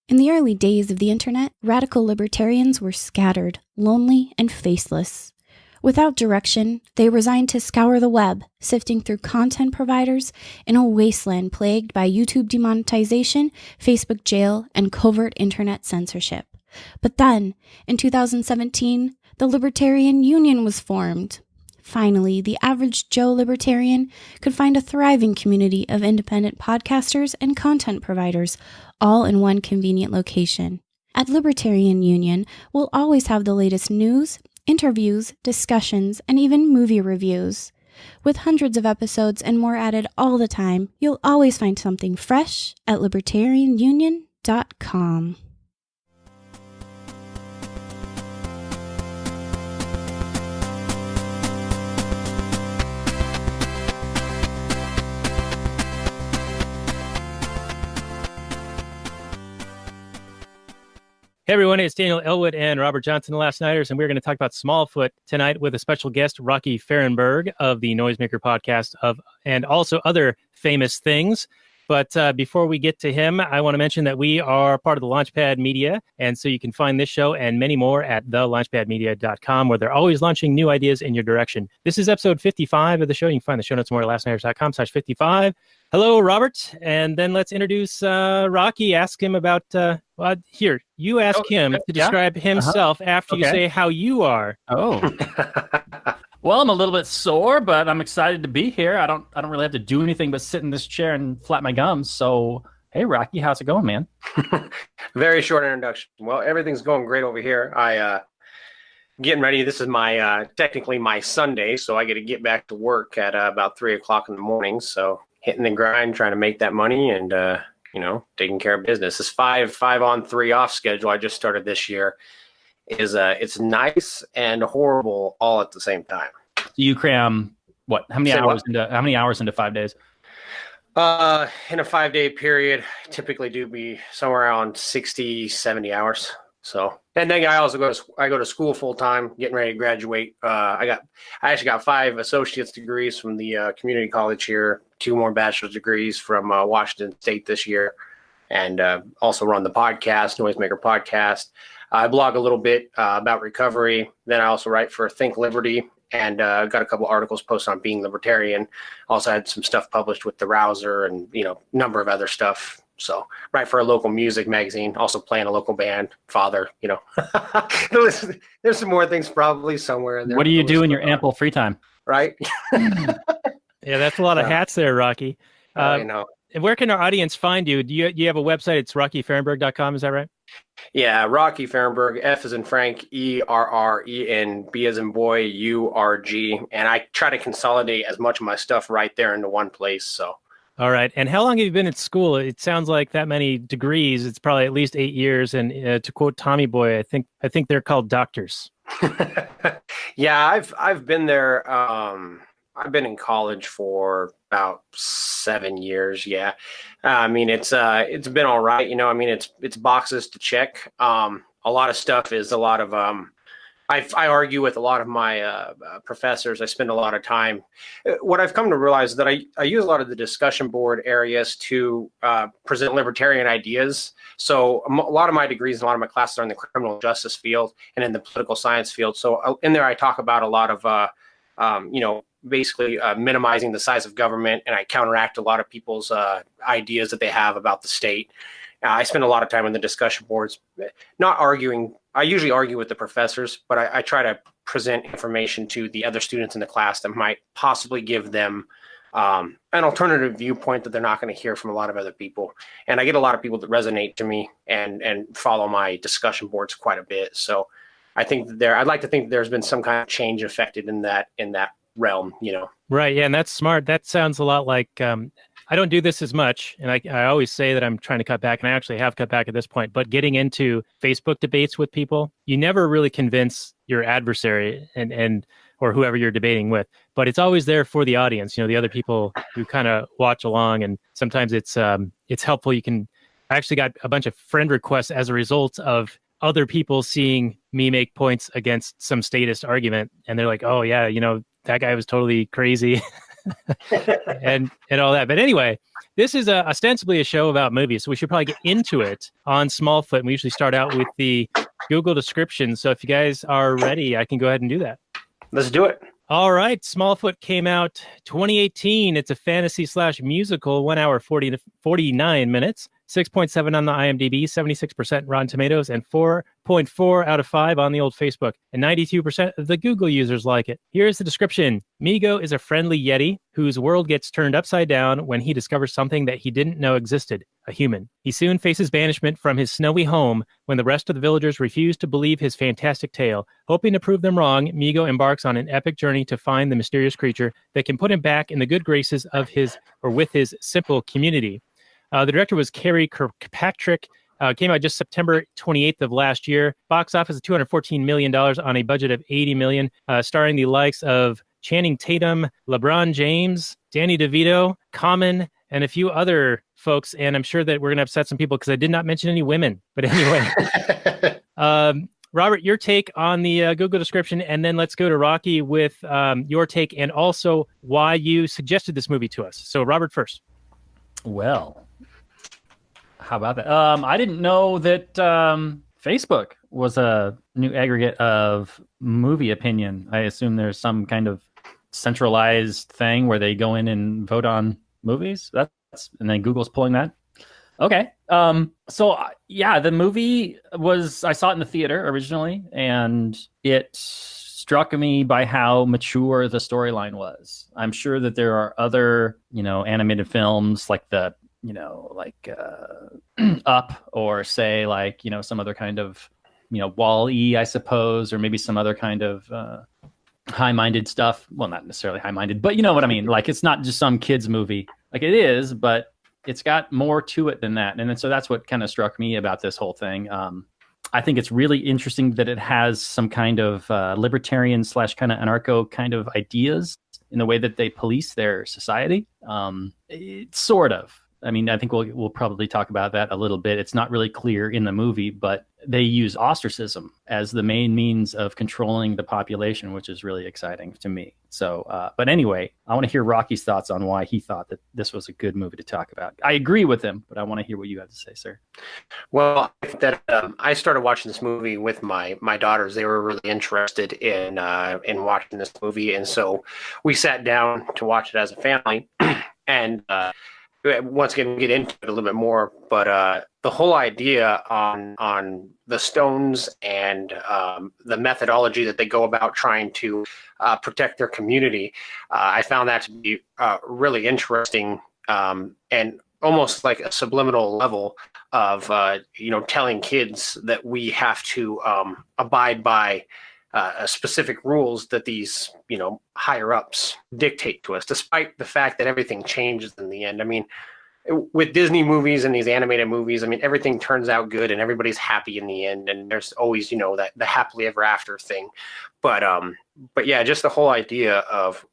In the early days of the internet, radical libertarians were scattered, lonely, and faceless. Without direction, they resigned to scour the web, sifting through content providers in a wasteland plagued by YouTube demonetization, Facebook jail, and covert internet censorship. But then, in 2017, the Libertarian Union was formed. Finally, the average Joe libertarian could find a thriving community of independent podcasters and content providers, all in one convenient location. At Libertarian Union, we'll always have the latest news, interviews, discussions, and even movie reviews. With hundreds of episodes and more added all the time, you'll always find something fresh at libertarianunion.com. Hey everyone, it's Daniel Elwood and Robert Johnson, the Last Nighters, and we're going to talk about Smallfoot tonight with a special guest, Rocky Fahrenberg of the Noisemaker podcast and also other famous things. But before we get to him, I want to mention that we are part of the Launchpad Media, and so you can find this show and many more at thelaunchpadmedia.com, where they're always launching new ideas in your direction. This is episode 55 of the show. You can find the show notes more at lastnighters.com/55. Hello, Robert, and then let's introduce Rocky. Ask him about, here, you ask him to describe himself after you say how you are. Oh. Well, I'm a little bit sore, but I'm excited to be here. I don't really have to do anything but sit in this chair and flap my gums. So, hey, Rocky, how's it going, man? Very short introduction. Well, everything's going great over here. Getting ready. This is my technically my Sunday, so I get to get back to work at about 3 o'clock in the morning. So hitting the grind, trying to make that money, and taking care of business. This 5 on 3 off schedule I just started this year is it's nice and horrible all at the same time. You cram what? How many hours into 5 days? In a 5-day period, typically do be somewhere around 60, 70 hours. So, and then I also go to school full time, getting ready to graduate. I actually got 5 associate's degrees from the community college here, 2 more bachelor's degrees from Washington State this year, and also run the podcast, Noisemaker podcast. I blog a little bit about recovery. Then I also write for Think Liberty, and got a couple articles posted on being libertarian. Also had some stuff published with the Rouser and number of other stuff. So write for a local music magazine, also play in a local band, father, there's some more things probably somewhere in there. What do you do in your ample free time? Right. Yeah, that's a lot of hats there, Rocky. I know. Where can our audience find you? Do you have a website? It's rockyfahrenberg.com. Is that right? Yeah, Rocky Fahrenberg, F as in Frank, ERREN, B as in boy, URG. And I try to consolidate as much of my stuff right there into one place. So. All right. And how long have you been at school? It sounds like that many degrees. It's probably at least 8 years. And to quote Tommy Boy, I think they're called doctors. Yeah, I've been there. I've been in college for about 7 years. Yeah. It's been all right. It's boxes to check. A lot of stuff is a lot of, I argue with a lot of my professors. I spend a lot of time. What I've come to realize is that I use a lot of the discussion board areas to present libertarian ideas. So a lot of my degrees and a lot of my classes are in the criminal justice field and in the political science field. So in there, I talk about a lot of, basically minimizing the size of government, and I counteract a lot of people's ideas that they have about the state. I spend a lot of time on the discussion boards, not arguing. I usually argue with the professors, but I try to present information to the other students in the class that might possibly give them an alternative viewpoint that they're not going to hear from a lot of other people. And I get a lot of people that resonate to me and follow my discussion boards quite a bit. So I think I'd like to think there's been some kind of change affected in that realm, Right. Yeah. And that's smart. That sounds a lot like, I don't do this as much. And I always say that I'm trying to cut back, and I actually have cut back at this point, but getting into Facebook debates with people, you never really convince your adversary or whoever you're debating with, but it's always there for the audience, the other people who kind of watch along. And sometimes it's helpful. I actually got a bunch of friend requests as a result of other people seeing me make points against some statist argument. And they're like, oh yeah, that guy was totally crazy. and all that. But anyway, this is ostensibly a show about movies, so we should probably get into it on Smallfoot. And we usually start out with the Google description. So if you guys are ready, I can go ahead and do that. Let's do it. All right. Smallfoot came out 2018. It's a fantasy / musical, 1 hour, 49 minutes, 6.7 on the IMDb, 76% Rotten Tomatoes, and 4.4 out of 5 on the old Facebook. And 92% of the Google users like it. Here's the description. Migo is a friendly Yeti whose world gets turned upside down when he discovers something that he didn't know existed, a human. He soon faces banishment from his snowy home when the rest of the villagers refuse to believe his fantastic tale. Hoping to prove them wrong, Migo embarks on an epic journey to find the mysterious creature that can put him back in the good graces of with his simple community. The director was Carrie Kirkpatrick. Came out just September 28th of last year. Box office of $214 million on a budget of $80 million, starring the likes of Channing Tatum, LeBron James, Danny DeVito, Common, and a few other folks. And I'm sure that we're going to upset some people because I did not mention any women. But anyway, Robert, your take on the Google description, and then let's go to Rocky with your take and also why you suggested this movie to us. So Robert first. Well, how about that? I didn't know that Facebook was a new aggregate of movie opinion. I assume there's some kind of centralized thing where they go in and vote on movies. And then Google's pulling that. Okay. So yeah, the movie I saw it in the theater originally, and it struck me by how mature the storyline was. I'm sure that there are other, animated films like Up, or say like, some other kind of, Wall-E, I suppose, or maybe some other kind of high-minded stuff. Well, not necessarily high-minded, but you know what I mean? Like, it's not just some kid's movie. Like, it is, but it's got more to it than that. And then, so that's what kind of struck me about this whole thing. I think it's really interesting that it has some kind of libertarian / kind of anarcho kind of ideas in the way that they police their society. It's sort of. I mean, I think we'll probably talk about that a little bit. It's not really clear in the movie, but they use ostracism as the main means of controlling the population, which is really exciting to me. So, but anyway, I want to hear Rocky's thoughts on why he thought that this was a good movie to talk about. I agree with him, but I want to hear what you have to say, sir. Well, I started watching this movie with my daughters. They were really interested in watching this movie, and so we sat down to watch it as a family, and once again, get into it a little bit more, but the whole idea on the stones and the methodology that they go about trying to protect their community, I found that to be really interesting, and almost like a subliminal level of telling kids that we have to abide by specific rules that these higher ups dictate to us, despite the fact that everything changes in the end. I mean, with Disney movies and these animated movies, I mean, everything turns out good and everybody's happy in the end, and there's always that the happily ever after thing. But yeah, just the whole idea of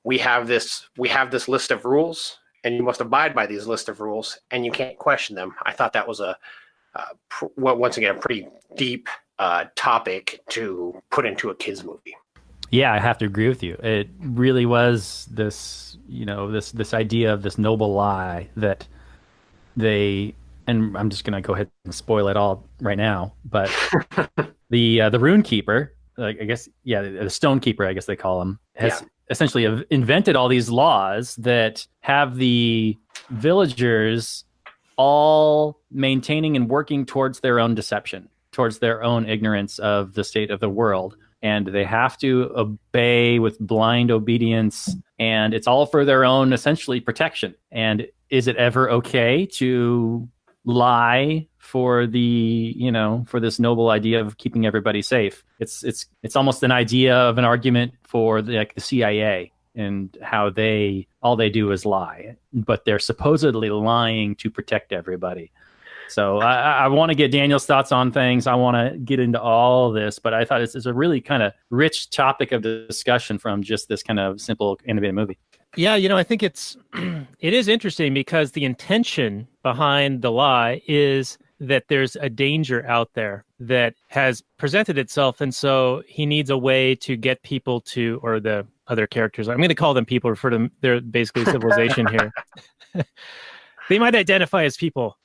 we have this list of rules, and you must abide by these list of rules, and you can't question them. I thought that was once again a pretty deep topic to put into a kids movie. Yeah, I have to agree with you. It really was this, this idea of this noble lie that and I'm just going to go ahead and spoil it all right now, but the rune keeper, I guess, the stone keeper, I guess they call him, has essentially invented all these laws that have the villagers all maintaining and working towards their own deception, towards their own ignorance of the state of the world. And they have to obey with blind obedience, and it's all for their own, essentially, protection. And is it ever okay to lie for for this noble idea of keeping everybody safe? It's almost an idea of an argument for the CIA and how all they do is lie, but they're supposedly lying to protect everybody. So I want to get Daniel's thoughts on things. I want to get into all this, but I thought this is a really kind of rich topic of discussion from just this kind of simple animated movie. Yeah, I think it is interesting because the intention behind the lie is that there's a danger out there that has presented itself, and so he needs a way to get people to, or the other characters. I'm going to call them people, refer to them. They're basically civilization here. They might identify as people.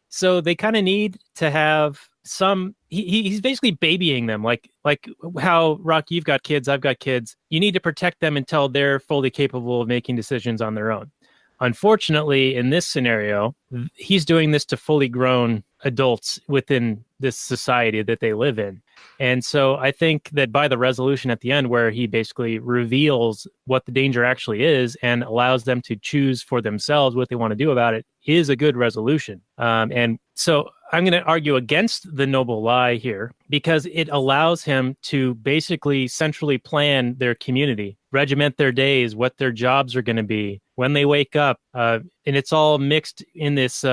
So they kind of need to have some. He's basically babying them, like how Rock, you've got kids, I've got kids. You need to protect them until they're fully capable of making decisions on their own. Unfortunately, in this scenario, he's doing this to fully grown adults within this society that they live in. And so I think that by the resolution at the end, where he basically reveals what the danger actually is and allows them to choose for themselves what they want to do about it, is a good resolution. And so I'm going to argue against the noble lie here, because it allows him to basically centrally plan their community, regiment their days, what their jobs are going to be, when they wake up. And it's all mixed in this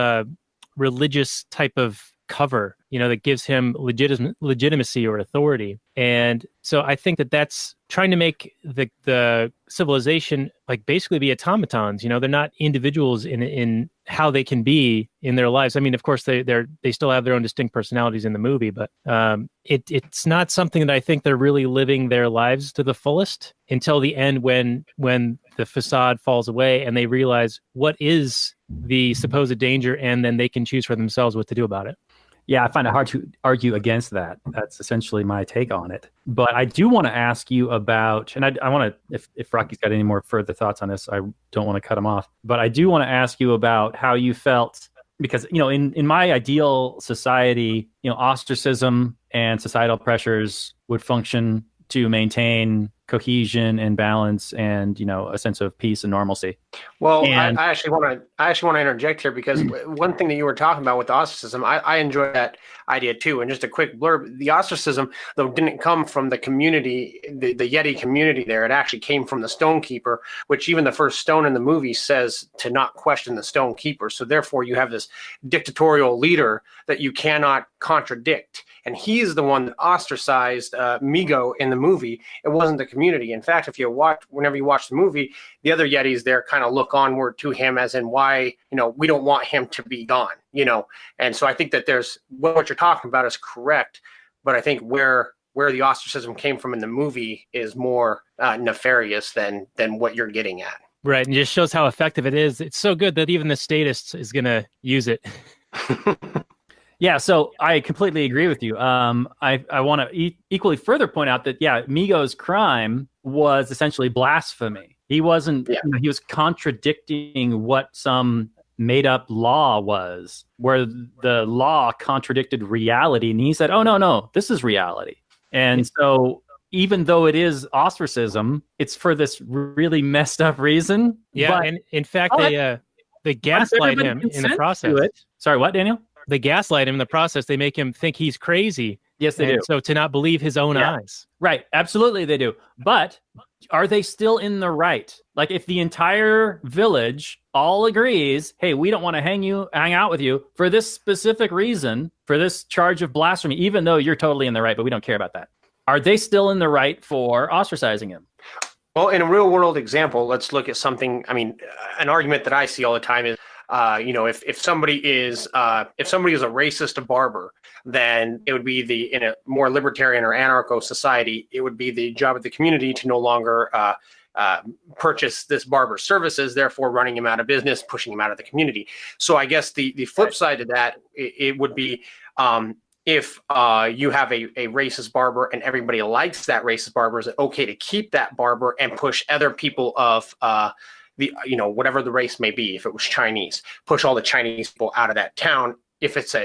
religious type of cover, that gives him legitimacy or authority. And so I think that that's trying to make the civilization like basically be automatons. They're not individuals in how they can be in their lives. I mean, of course, they still have their own distinct personalities in the movie, but it's not something that I think they're really living their lives to the fullest until the end, when the facade falls away and they realize what is the supposed danger, and then they can choose for themselves what to do about it. Yeah, I find it hard to argue against that. That's essentially my take on it. But I do want to ask you about, and I want to, if Rocky's got any more further thoughts on this, I don't want to cut him off. But I do want to ask you about how you felt, because, in my ideal society, ostracism and societal pressures would function to maintain cohesion and balance and, a sense of peace and normalcy. Well, I actually want to interject here, because one thing that you were talking about with the ostracism, I enjoy that idea too. And just a quick blurb: the ostracism, though, didn't come from the community, the Yeti community there. It actually came from the Stonekeeper, which even the first stone in the movie says to not question the Stonekeeper. So therefore, you have this dictatorial leader that you cannot contradict. And he's the one that ostracized Migo in the movie. It wasn't the community. In fact, whenever you watch the movie, the other Yetis there kind of look onward to him, as in why, we don't want him to be gone, And so I think that what you're talking about is correct. But I think where the ostracism came from in the movie is more nefarious than what you're getting at. Right. And it just shows how effective it is. It's so good that even the statist is going to use it. Yeah, so I completely agree with you. I want to equally further point out that, Migo's crime was essentially blasphemy. He wasn't, he was contradicting what some made up law was, where the law contradicted reality. And he said, oh, no, this is reality. And so even though it is ostracism, it's for this really messed up reason. Yeah, and in fact, they gaslight him in the process. Sorry, what, Daniel? They gaslight him in the process. They make him think he's crazy. Yes, they do. So to not believe his own eyes. Right. Absolutely, they do. But are they still in the right? Like, if the entire village all agrees, hey, we don't want to hang out with you for this specific reason, for this charge of blasphemy, even though you're totally in the right, but we don't care about that. Are they still in the right for ostracizing him? Well, in a real world example, let's look at something. I mean, an argument that I see all the time is, if somebody is a racist barber, then it would be in a more libertarian or anarcho society, it would be the job of the community to no longer purchase this barber's services, therefore running him out of business, pushing him out of the community. So I guess the flip side to that, it would be if you have a racist barber and everybody likes that racist barber, is it okay to keep that barber and push other people of whatever the race may be? If it was Chinese, push all the Chinese people out of that town. If it's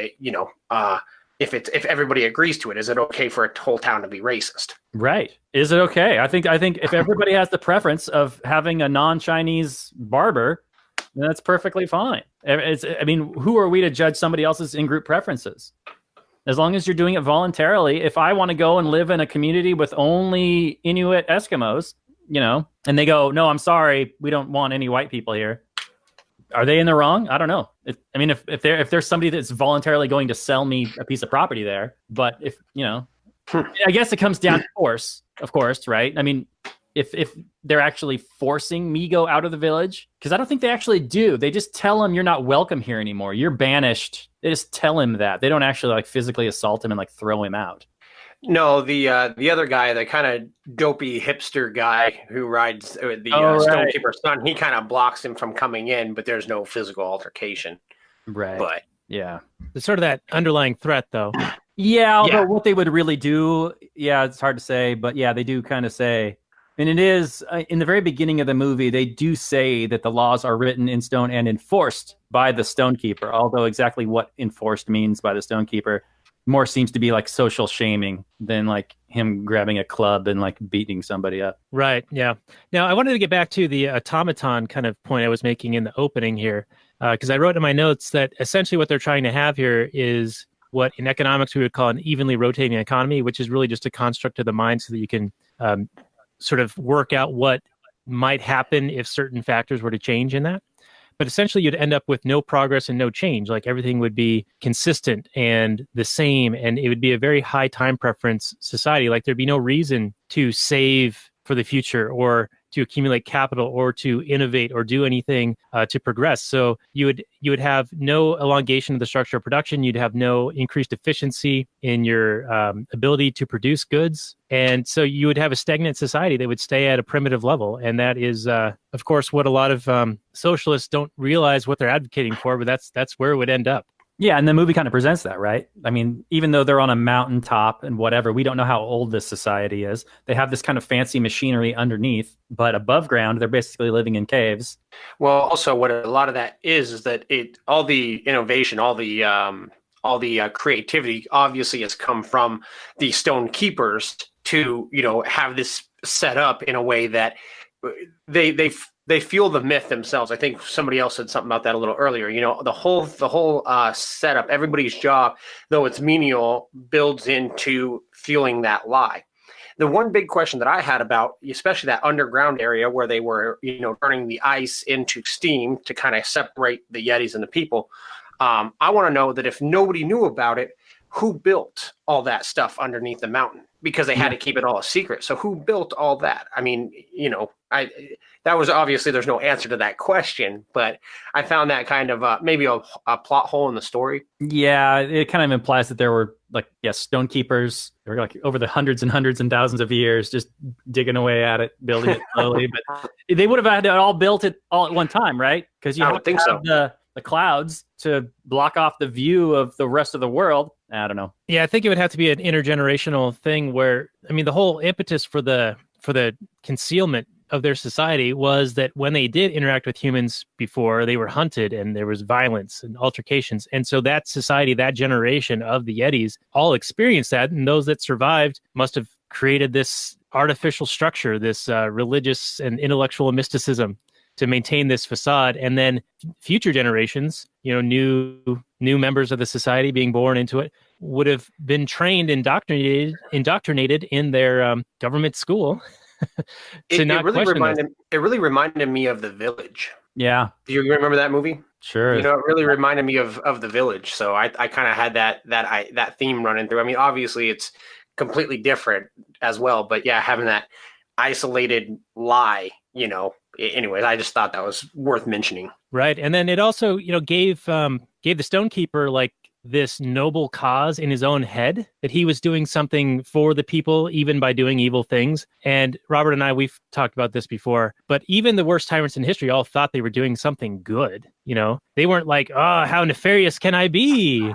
if everybody agrees to it, is it okay for a whole town to be racist? Right. Is it okay? I think if everybody has the preference of having a non-Chinese barber, then that's perfectly fine. Who are we to judge somebody else's in-group preferences? As long as you're doing it voluntarily. If I want to go and live in a community with only Inuit Eskimos, and they go, no, I'm sorry, we don't want any white people here. Are they in the wrong? I don't know. If there's somebody that's voluntarily going to sell me a piece of property there, but if, I guess it comes down to force, of course, right? I mean, if they're actually forcing Migo out of the village, because I don't think they actually do. They just tell him, you're not welcome here anymore. You're banished. They just tell him that. They don't actually physically assault him and throw him out. No, the other guy, the kind of dopey hipster guy who rides the Right. Stonekeeper's son, he kind of blocks him from coming in, but there's no physical altercation. Right. But Yeah. There's sort of that underlying threat, though. Yeah, although Yeah. what they would really do, yeah, it's hard to say, but yeah, they do kind of say, and it is in the very beginning of the movie, they do say that the laws are written in stone and enforced by the Stonekeeper, although exactly what enforced means by the Stonekeeper more seems to be like social shaming than like him grabbing a club and like beating somebody up. Right. Yeah. Now, I wanted to get back to the automaton kind of point I was making in the opening here, because I wrote in my notes that essentially what they're trying to have here is what in economics we would call an evenly rotating economy, which is really just a construct of the mind so that you can sort of work out what might happen if certain factors were to change in that. But essentially, you'd end up with no progress and no change. Like everything would be consistent and the same, and it would be a very high time preference society. Like there'd be no reason to save for the future or to accumulate capital or to innovate or do anything to progress. So you would have no elongation of the structure of production. You'd have no increased efficiency in your ability to produce goods. And so you would have a stagnant society that would stay at a primitive level. And that is, of course, what a lot of socialists don't realize what they're advocating for, but that's where it would end up. Yeah, and the movie kind of presents that, right? I mean, even though they're on a mountaintop and whatever, we don't know how old this society is. They have this kind of fancy machinery underneath, but above ground, they're basically living in caves. Well, also what a lot of that is that all the innovation, all the creativity obviously has come from the stone keepers to, have this set up in a way that they feel the myth themselves. I think somebody else said something about that a little earlier. The whole setup, everybody's job, though it's menial, builds into feeling that lie. The one big question that I had about, especially that underground area where they were, turning the ice into steam to kind of separate the Yetis and the people. I want to know that if nobody knew about it, who built all that stuff underneath the mountain? Because they had to keep it all a secret. So who built all that? I mean, that was obviously there's no answer to that question, but I found that kind of maybe a plot hole in the story. Yeah, it kind of implies that there were stone keepers. They were like over the hundreds and thousands of years, just digging away at it, building it slowly. But they would have had to all built it all at one time, right? Because you have to have the clouds to block off the view of the rest of the world. I don't know. Yeah, I think it would have to be an intergenerational thing where, I mean, the whole impetus for the concealment of their society was that when they did interact with humans before, they were hunted and there was violence and altercations. And so that society, that generation of the Yetis all experienced that. And those that survived must have created this artificial structure, this religious and intellectual mysticism to maintain this facade. And then future generations, new members of the society being born into it would have been trained, indoctrinated in their government school. It really reminded me of The Village. Yeah. Do you remember that movie? Sure. It really reminded me of The Village. So I kind of had that theme running through. I mean, obviously it's completely different as well, but yeah, having that isolated lie, anyways, I just thought that was worth mentioning. Right. And then it also, gave the Stonekeeper like this noble cause in his own head, that he was doing something for the people, even by doing evil things. And Robert and I, we've talked about this before, but even the worst tyrants in history all thought they were doing something good. They weren't like, oh, how nefarious can I be?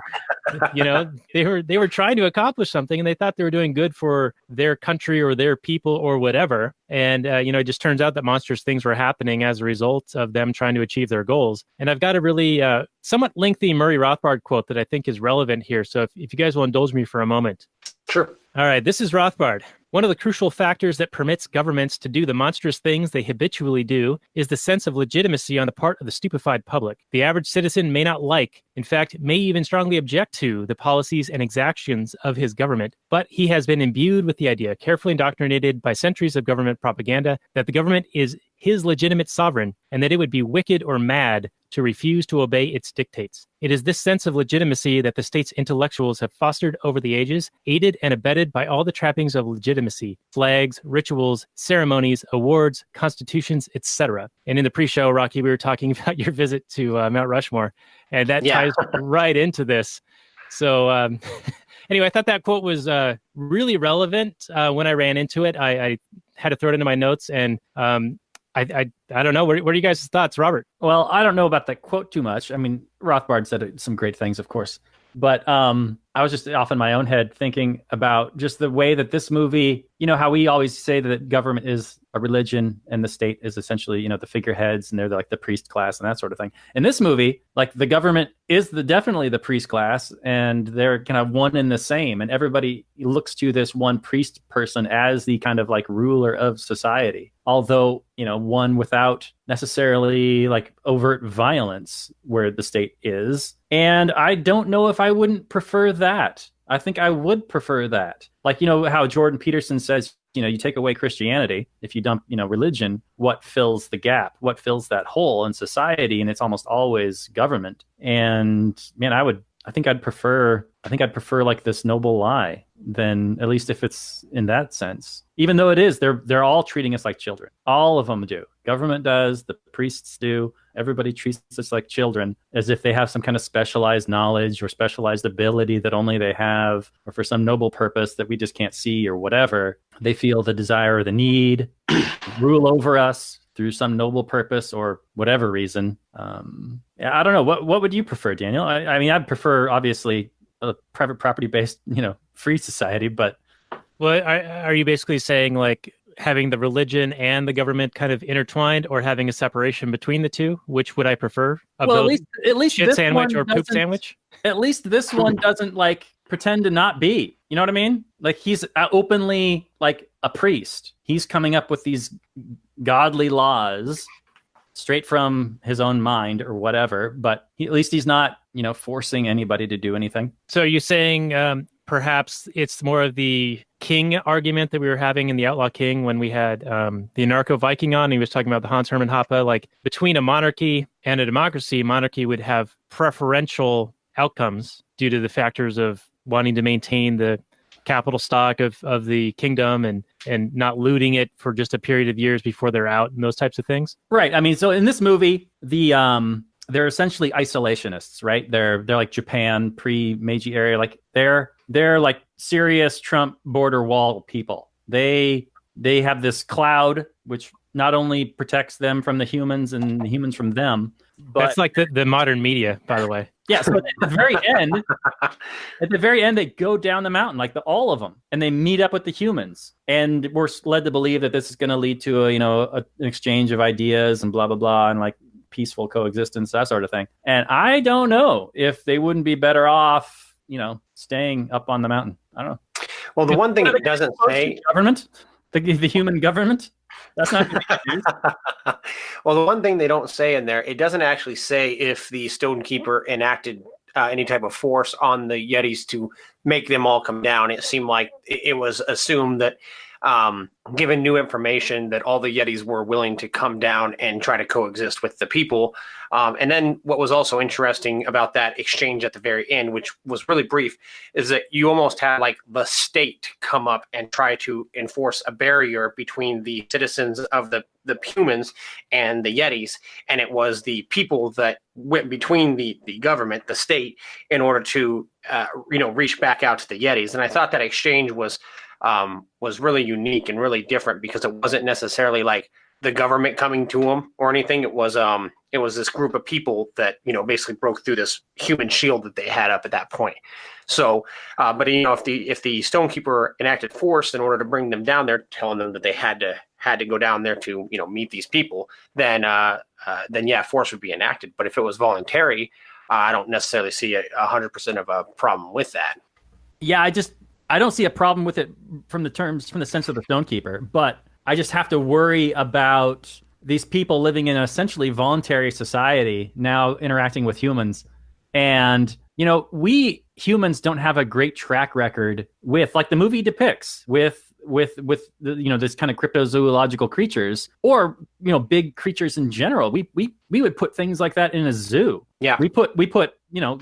They were trying to accomplish something, and they thought they were doing good for their country or their people or whatever. And, it just turns out that monstrous things were happening as a result of them trying to achieve their goals. And I've got a really somewhat lengthy Murray Rothbard quote that I think is relevant here. So if you guys will indulge me for a moment. Sure. All right. This is Rothbard. One of the crucial factors that permits governments to do the monstrous things they habitually do is the sense of legitimacy on the part of the stupefied public. The average citizen may not like, in fact, may even strongly object to the policies and exactions of his government, but he has been imbued with the idea, carefully indoctrinated by centuries of government propaganda, that the government is his legitimate sovereign and that it would be wicked or mad to refuse to obey its dictates. It is this sense of legitimacy that the state's intellectuals have fostered over the ages, aided and abetted by all the trappings of legitimacy, flags, rituals, ceremonies, awards, constitutions, etc. And in the pre-show, Rocky, we were talking about your visit to Mount Rushmore, and that ties right into this. So, and Anyway, I thought that quote was really relevant when I ran into it. I had to throw it into my notes, and I don't know. What are you guys' thoughts, Robert? Well, I don't know about that quote too much. I mean, Rothbard said some great things, of course. But I was just off in my own head thinking about just the way that this movie, you know, how we always say that government is a religion and the state is essentially, you know, the figureheads and they're like the priest class and that sort of thing. In this movie, like the government is definitely the priest class and they're kind of one and the same. And everybody looks to this one priest person as the kind of like ruler of society. Although, you know, one without necessarily like overt violence where the state is. And I don't know if I wouldn't prefer that. I think I would prefer that. Like, you know, how Jordan Peterson says, you know, you take away Christianity, if you dump, you know, religion, what fills the gap? What fills that hole in society? And it's almost always government. And man, I think I'd prefer like this noble lie than, at least if it's in that sense. Even though it is, they're all treating us like children. All of them do. Government does, the priests do. Everybody treats us like children, as if they have some kind of specialized knowledge or specialized ability that only they have, or for some noble purpose that we just can't see or whatever. They feel the desire or the need to rule over us through some noble purpose or whatever reason. Yeah, I don't know. What would you prefer, Daniel? I mean, I'd prefer obviously a private property based, you know, free society, but. Well, are you basically saying like having the religion and the government kind of intertwined, or having a separation between the two? Which would I prefer? Well, at least shit this sandwich one or poop sandwich? At least this one doesn't like pretend to not be. You know what I mean? Like he's openly like a priest. He's coming up with these godly laws straight from his own mind or whatever, but at least he's not, you know, forcing anybody to do anything. So you're saying perhaps it's more of the king argument that we were having in the Outlaw King when we had the Anarcho-Viking on. He was talking about the Hans Hermann Hoppe, like between a monarchy and a democracy, monarchy would have preferential outcomes due to the factors of wanting to maintain the capital stock of the kingdom and not looting it for just a period of years before they're out and those types of things. Right. I mean, so in this movie, they're essentially isolationists, right? They're like Japan pre-Meiji area, like they're like serious Trump border wall people. They have this cloud which not only protects them from the humans and the humans from them, but that's like the modern media, by the way. Yeah, so at the very end, they go down the mountain, like all of them, and they meet up with the humans. And we're led to believe that this is going to lead to an exchange of ideas and blah blah blah, and like peaceful coexistence, that sort of thing. And I don't know if they wouldn't be better off, you know, staying up on the mountain. I don't know. Well, the one thing it doesn't say, government, the human government. That's not going to be used. Well, the one thing they don't say in there, it doesn't actually say if the Stonekeeper enacted any type of force on the Yetis to make them all come down. It seemed like it was assumed that given new information that all the Yetis were willing to come down and try to coexist with the people. And then what was also interesting about that exchange at the very end, which was really brief, is that you almost had like the state come up and try to enforce a barrier between the citizens of the humans and the Yetis. And it was the people that went between the government, the state, in order to, reach back out to the Yetis. And I thought that exchange was really unique and really different because it wasn't necessarily like the government coming to them or anything. It was this group of people that, basically broke through this human shield that they had up at that point. So, but if the Stonekeeper enacted force in order to bring them down there, telling them that they had to go down there to, meet these people, then yeah, force would be enacted. But if it was voluntary, I don't necessarily see 100% of a problem with that. Yeah, I don't see a problem with it from the sense of the Stonekeeper, but I just have to worry about these people living in an essentially voluntary society now interacting with humans. And, we humans don't have a great track record with, like the movie depicts, with this kind of cryptozoological creatures or, big creatures in general. We would put things like that in a zoo. Yeah. We put,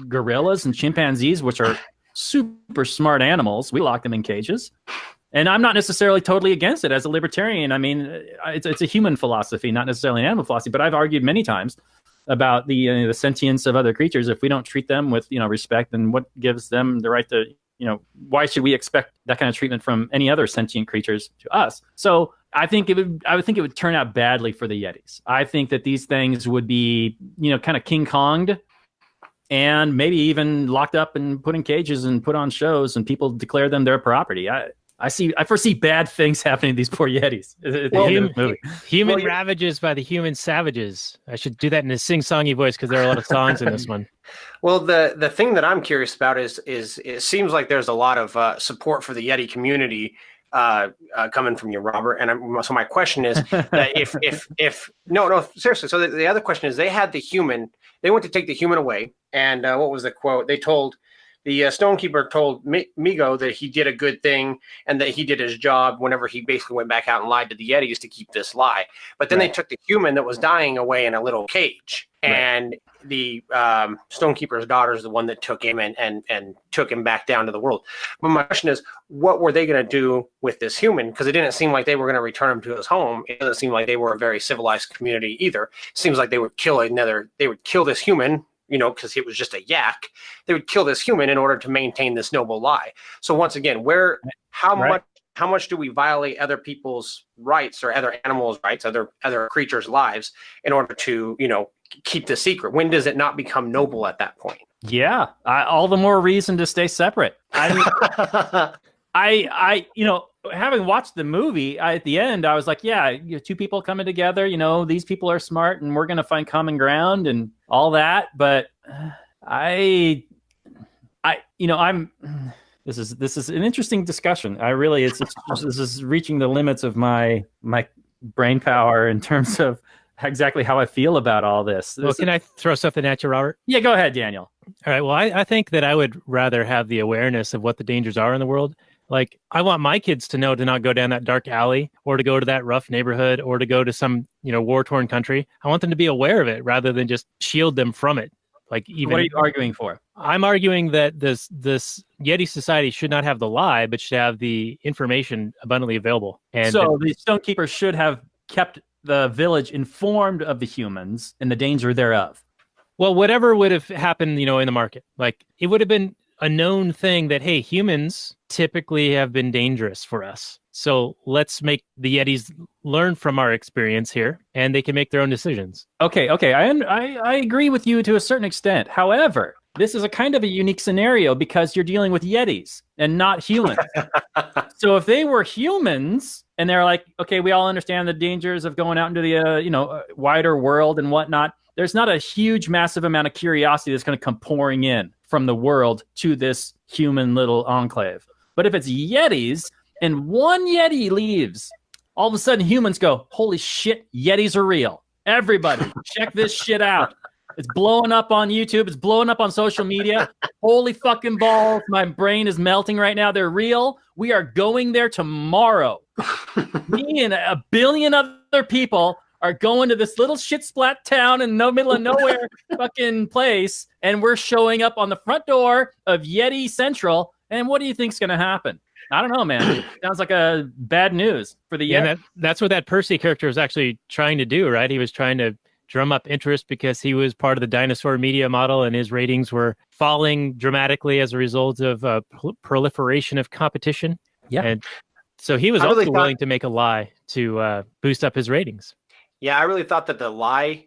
gorillas and chimpanzees, which are super smart animals. We lock them in cages. And I'm not necessarily totally against it as a libertarian. I mean, it's a human philosophy, not necessarily an animal philosophy, but I've argued many times about the sentience of other creatures. If we don't treat them with, respect, then what gives them the right to why should we expect that kind of treatment from any other sentient creatures to us? So I would think it would turn out badly for the Yetis. I think that these things would be, kind of King Konged and maybe even locked up and put in cages and put on shows, and people declare them their property. I foresee bad things happening to these poor Yetis at the end of the movie. Human ravages by the human savages. I should do that in a sing-songy voice because there are a lot of songs in this one. Well, the thing that I'm curious about is it seems like there's a lot of support for the Yeti community coming from you, Robert. And so my question is that if no, seriously. So the other question is, they had the human. They went to take the human away, and what was the quote? They told the Stonekeeper told Migo that he did a good thing and that he did his job whenever he basically went back out and lied to the Yetis to keep this lie. But then they took the human that was dying away in a little cage, and the Stonekeeper's daughter is the one that took him and took him back down to the world. But my question is, what were they going to do with this human? Because it didn't seem like they were going to return him to his home. It doesn't seem like they were a very civilized community either. It seems like they would kill this human, because it was just a yak. They would kill this human in order to maintain this noble lie. So once again, how much do we violate other people's rights or other animals' rights, other creatures' lives in order to, keep the secret? When does it not become noble at that point? Yeah, all the more reason to stay separate. I mean, having watched the movie, at the end, I was like, yeah, two people coming together, these people are smart and we're going to find common ground and all that. But this is an interesting discussion. This is reaching the limits of my brain power in terms of exactly how I feel about all this. Can I throw something at you, Robert? Yeah, go ahead, Daniel. All right. Well, I think that I would rather have the awareness of what the dangers are in the world. Like, I want my kids to know to not go down that dark alley or to go to that rough neighborhood or to go to some, war-torn country. I want them to be aware of it rather than just shield them from it. What are you arguing for? I'm arguing that this Yeti society should not have the lie, but should have the information abundantly available. And so the Stonekeeper should have kept the village informed of the humans and the danger thereof. Well, whatever would have happened, in the market, like it would have been a known thing that, hey, humans typically have been dangerous for us. So let's make the Yetis learn from our experience here, and they can make their own decisions. Okay. I agree with you to a certain extent. However, this is a kind of a unique scenario because you're dealing with Yetis and not humans. So if they were humans and they're like, okay, we all understand the dangers of going out into the wider world and whatnot, there's not a huge, massive amount of curiosity that's going to come pouring in from the world to this human little enclave. But if it's Yetis and one Yeti leaves, all of a sudden humans go, holy shit, Yetis are real. Everybody, check this shit out. It's blowing up on YouTube. It's blowing up on social media. Holy fucking balls. My brain is melting right now. They're real. We are going there tomorrow. Me and a billion other people are going to this little shit splat town in the middle of nowhere fucking place, and we're showing up on the front door of Yeti Central, and what do you think's going to happen? I don't know, man. Sounds like a bad news for the Yeti. And that's what that Percy character was actually trying to do, right? He was trying to drum up interest because he was part of the dinosaur media model, and his ratings were falling dramatically as a result of proliferation of competition. Yeah. And so he was willing to make a lie to boost up his ratings. Yeah, I really thought that the lying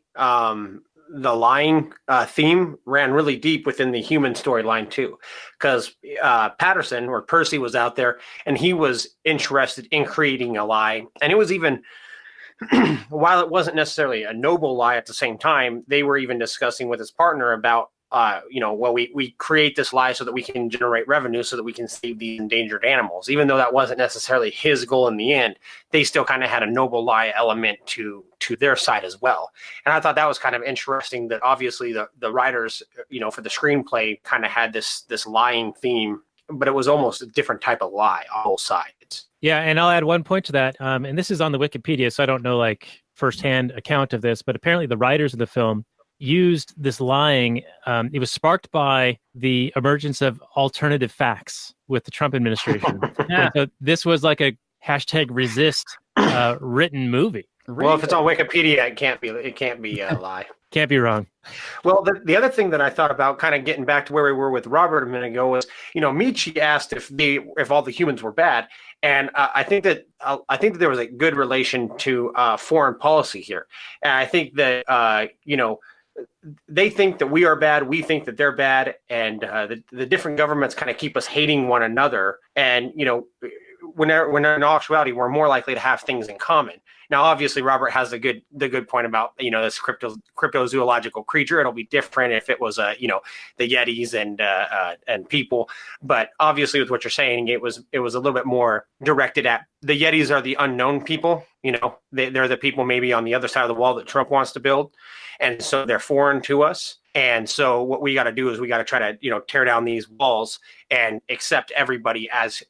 theme ran really deep within the human storyline too, because Patterson or Percy was out there and he was interested in creating a lie, and it was even while it wasn't necessarily a noble lie at the same time, they were even discussing with his partner about we create this lie so that we can generate revenue so that we can save these endangered animals. Even though that wasn't necessarily his goal in the end, they still kind of had a noble lie element to their side as well. And I thought that was kind of interesting that obviously the writers, for the screenplay kind of had this lying theme, but it was almost a different type of lie on both sides. Yeah, and I'll add one point to that. And this is on the Wikipedia, so I don't know firsthand account of this, but apparently the writers of the film used this lying. It was sparked by the emergence of alternative facts with the Trump administration. Yeah. So this was like a #resist written movie. Well, if it's on Wikipedia, it can't be a lie. Can't be wrong. Well, the other thing that I thought about, kind of getting back to where we were with Robert a minute ago, was, Michi asked if all the humans were bad, and I think that there was a good relation to foreign policy here, and I think that they think that we are bad, we think that they're bad, and the different governments kind of keep us hating one another, and when in actuality we're more likely to have things in common. Now, obviously, Robert has the good point about this cryptozoological creature. It'll be different if it was the Yetis and people. But obviously, with what you're saying, it was a little bit more directed at the Yetis are the unknown people. They're the people maybe on the other side of the wall that Trump wants to build, and so they're foreign to us. And so what we got to do is we got to try to tear down these walls and accept everybody as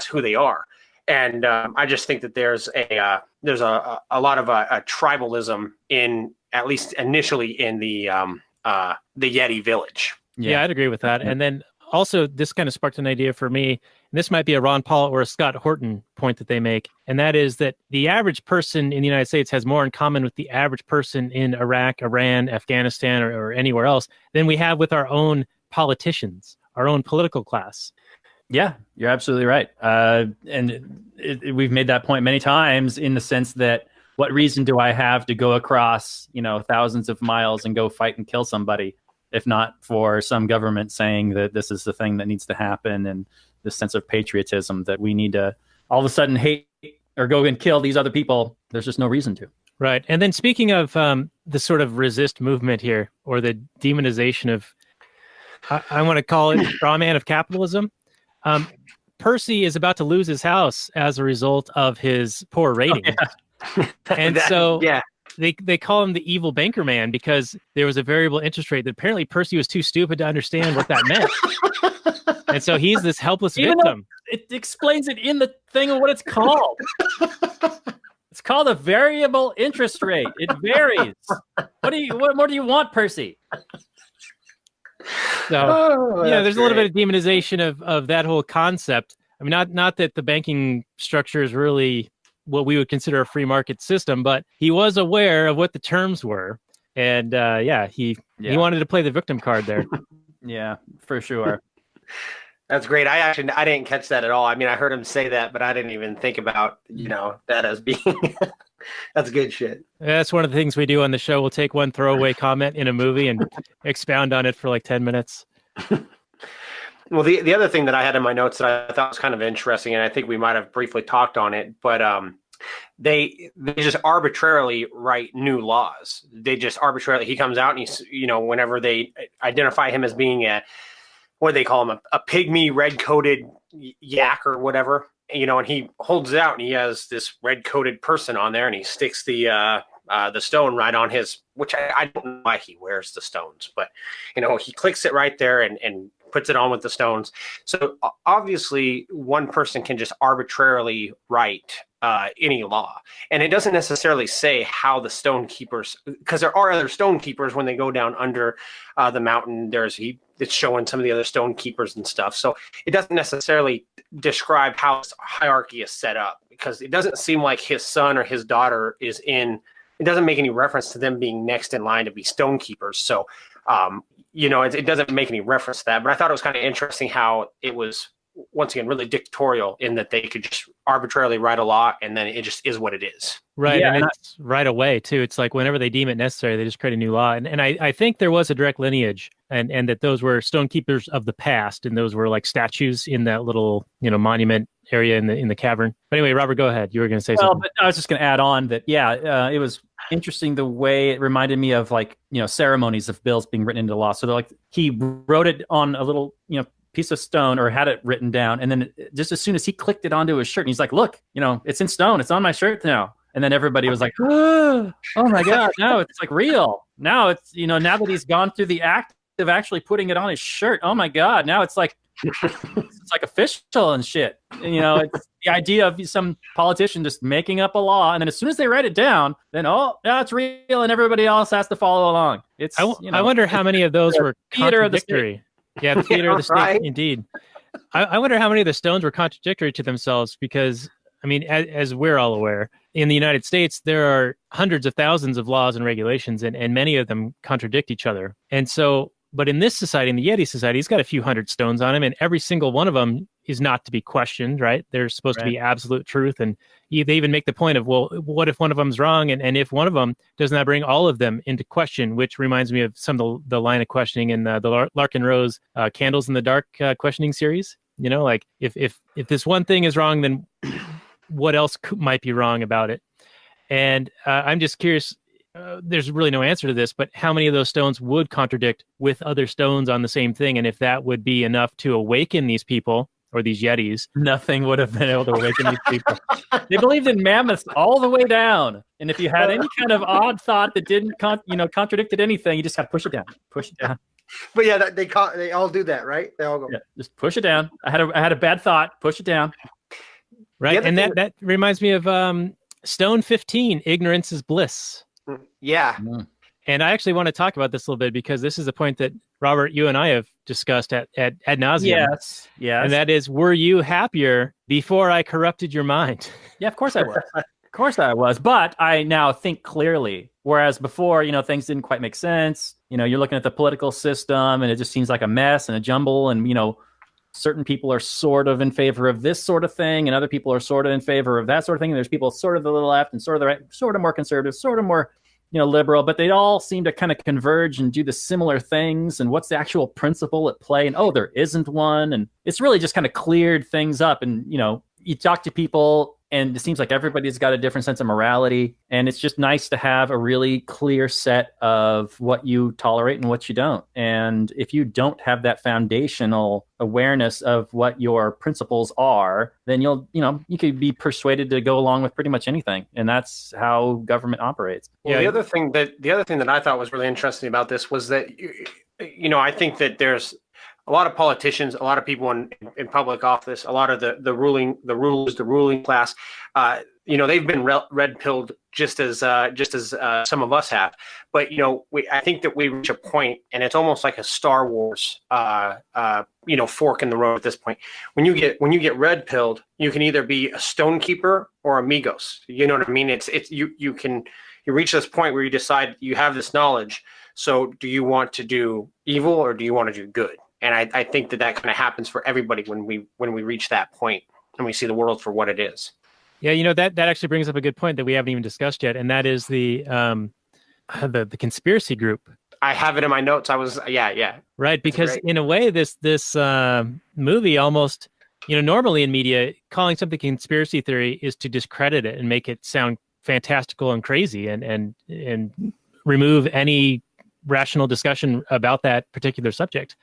who they are. And I just think that there's a lot of a tribalism in, at least initially, in the Yeti village. Yeah, I'd agree with that. And then also, this kind of sparked an idea for me. And this might be a Ron Paul or a Scott Horton point that they make, and that is that the average person in the United States has more in common with the average person in Iraq, Iran, Afghanistan, or anywhere else than we have with our own politicians, our own political class. Yeah, you're absolutely right. And we've made that point many times, in the sense that what reason do I have to go across, thousands of miles and go fight and kill somebody, if not for some government saying that this is the thing that needs to happen, and this sense of patriotism that we need to all of a sudden hate or go and kill these other people. There's just no reason to. Right. And then speaking of the sort of resist movement here, or the demonization of, I want to call it straw man of capitalism. Percy is about to lose his house as a result of his poor ratings. Oh, yeah. And they call him the evil banker man, because there was a variable interest rate that apparently Percy was too stupid to understand what that meant. And so he's this helpless victim. It explains it in the thing of what it's called. It's called a variable interest rate. It varies. What more do you want, Percy? So, there's a little bit of demonization of that whole concept. I mean, not that the banking structure is really what we would consider a free market system, but he was aware of what the terms were. And he wanted to play the victim card there. Yeah, for sure. That's great. I didn't catch that at all. I mean, I heard him say that, but I didn't even think about, that as being, that's good shit. That's one of the things we do on the show. We'll take one throwaway comment in a movie and expound on it for like 10 minutes. Well, the other thing that I had in my notes that I thought was kind of interesting, and I think we might have briefly talked on it, but they just arbitrarily write new laws. They just arbitrarily, he comes out and he's, whenever they identify him as being what do they call him, a pygmy red-coated yak or whatever, and he holds it out and he has this red-coated person on there, and he sticks the stone right on his, which I don't know why he wears the stones, but he clicks it right there and puts it on with the stones. So obviously one person can just arbitrarily write any law, and it doesn't necessarily say how the stone keepers, because there are other stone keepers when they go down under the mountain. It's showing some of the other stone keepers and stuff. So it doesn't necessarily describe how this hierarchy is set up, because it doesn't seem like his son or his daughter is in. It doesn't make any reference to them being next in line to be stone keepers. So, it doesn't make any reference to that. But I thought it was kind of interesting how it was, once again, really dictatorial, in that they could just arbitrarily write a law and then it just is what it is. Right. Yeah, and it's right away, too. It's like whenever they deem it necessary, they just create a new law. And I think there was a direct lineage, and that those were stone keepers of the past. And those were like statues in that little, monument area in the cavern. But anyway, Robert, go ahead. You were going to say something. But I was just going to add on that, it was interesting the way it reminded me of, like, ceremonies of bills being written into law. So like he wrote it on a little, piece of stone, or had it written down, and then just as soon as he clicked it onto his shirt, and he's like, look, it's in stone, it's on my shirt now. And then everybody was like, oh my God, now it's like real. Now it's, now that he's gone through the act of actually putting it on his shirt, oh my God, now it's like official and shit. And, it's the idea of some politician just making up a law, and then as soon as they write it down, then it's real, and everybody else has to follow along. It's I wonder how many of those were contradictory. Yeah, the theater of the state, right? Indeed. I wonder how many of the stones were contradictory to themselves, because, I mean, as we're all aware, in the United States, there are hundreds of thousands of laws and regulations, and many of them contradict each other. And so, but in this society, in the Yeti society, he's got a few hundred stones on him, and every single one of them is not to be questioned, right? They're supposed to be absolute truth. And they even make the point of, well, what if one of them's wrong? And if one of them does not bring all of them into question, which reminds me of some of the line of questioning in the Larkin Rose Candles in the Dark questioning series. You know, like if this one thing is wrong, then what else might be wrong about it? And I'm just curious, there's really no answer to this, but how many of those stones would contradict with other stones on the same thing? And if that would be enough to awaken these people or these Yetis? Nothing would have been able to awaken these people. They believed in mammoths all the way down. And if you had any kind of odd thought that didn't contradicted anything, you just had to push it down. But yeah, they all do that, right? They all go, just push it down. I had a bad thought, push it down. Right. And that reminds me of Stone 15, ignorance is bliss. Yeah. And I actually want to talk about this a little bit because this is a point that, Robert, you and I have discussed ad nauseum. Yes. And that is, were you happier before I corrupted your mind? Yeah, of course I was. Of course I was. But I now think clearly. Whereas before, things didn't quite make sense. You're looking at the political system and it just seems like a mess and a jumble. And, certain people are sort of in favor of this sort of thing, and other people are sort of in favor of that sort of thing. And there's people sort of to the left and sort of the right, sort of more conservative, sort of more, liberal, but they all seem to kind of converge and do the similar things. And what's the actual principle at play? And there isn't one. And it's really just kind of cleared things up. And, you talk to people and it seems like everybody's got a different sense of morality. And it's just nice to have a really clear set of what you tolerate and what you don't. And if you don't have that foundational awareness of what your principles are, then you could be persuaded to go along with pretty much anything. And that's how government operates. Well, the other thing that I thought was really interesting about this was that, I think that there's a lot of politicians, a lot of people in public office, a lot of the ruling class, they've been red-pilled just as some of us have. But I think that we reach a point, and it's almost like a Star Wars, fork in the road at this point. When you get red-pilled, you can either be a stonekeeper or amigos. You know what I mean? You reach this point where you decide you have this knowledge. So do you want to do evil or do you want to do good? And I think that kind of happens for everybody when we reach that point and we see the world for what it is. Yeah, that actually brings up a good point that we haven't even discussed yet, and that is the conspiracy group. I have it in my notes. Right, because in a way, this movie almost, normally in media, calling something conspiracy theory is to discredit it and make it sound fantastical and crazy, and remove any rational discussion about that particular subject.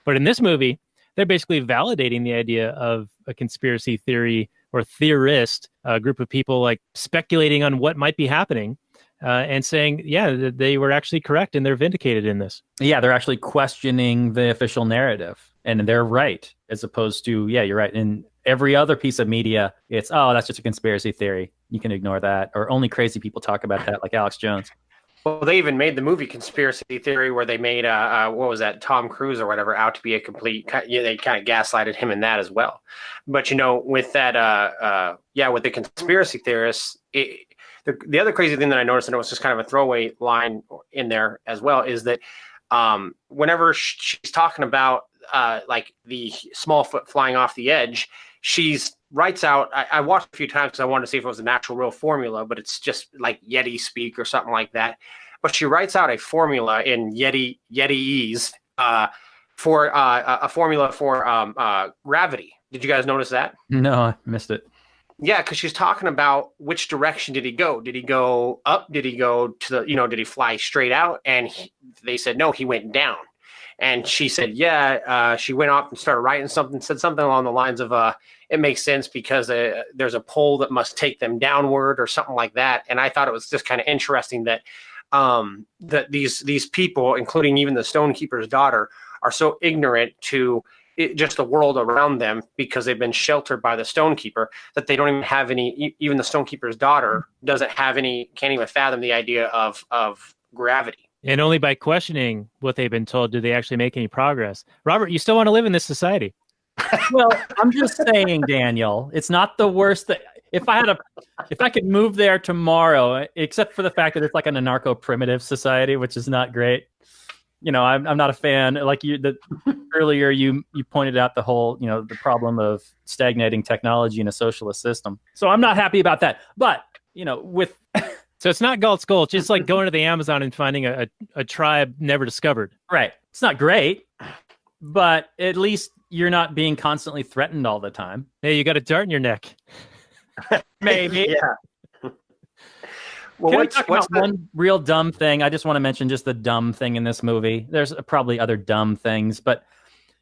But in this movie, they're basically validating the idea of a conspiracy theory or theorist, a group of people like speculating on what might be happening and saying, yeah, they were actually correct and they're vindicated in this. Yeah, they're actually questioning the official narrative and they're right, as opposed to, yeah, you're right. In every other piece of media, it's, that's just a conspiracy theory. You can ignore that. Or only crazy people talk about that, like Alex Jones. Well, they even made the movie Conspiracy Theory where they made, what was that, Tom Cruise or whatever, out to be a complete, they kind of gaslighted him in that as well. But, with that, with the conspiracy theorists, the other crazy thing that I noticed, and it was just kind of a throwaway line in there as well, is that whenever she's talking about like the Smallfoot flying off the edge, she's writes out, I watched a few times because I wanted to see if it was an actual real formula, but it's just like Yeti speak or something like that. But she writes out a formula in Yetiese for a formula for gravity. Did you guys notice that? No, I missed it. Yeah, because she's talking about which direction did he go? Did he go up? Did he go to the, did he fly straight out? And they said, no, he went down. And she said, she went off and started writing something, said something along the lines of, it makes sense because there's a pole that must take them downward or something like that. And I thought it was just kind of interesting that that these people, including even the stonekeeper's daughter, are so ignorant to just the world around them because they've been sheltered by the stonekeeper that they don't even have any, even the stonekeeper's daughter can't even fathom the idea of gravity. And only by questioning what they've been told do they actually make any progress. Robert, you still want to live in this society. Well, I'm just saying, Daniel, it's not the worst. if I could move there tomorrow, except for the fact that it's like an anarcho-primitive society, which is not great. I'm not a fan. Like earlier, you pointed out the whole, the problem of stagnating technology in a socialist system. So I'm not happy about that. But with So it's not Galt's Gulch. It's like going to the Amazon and finding a tribe never discovered. Right. It's not great, but at least you're not being constantly threatened all the time. Hey, you got a dart in your neck. Maybe. Yeah. Well, Can I talk about one real dumb thing? I just want to mention just the dumb thing in this movie. There's probably other dumb things, but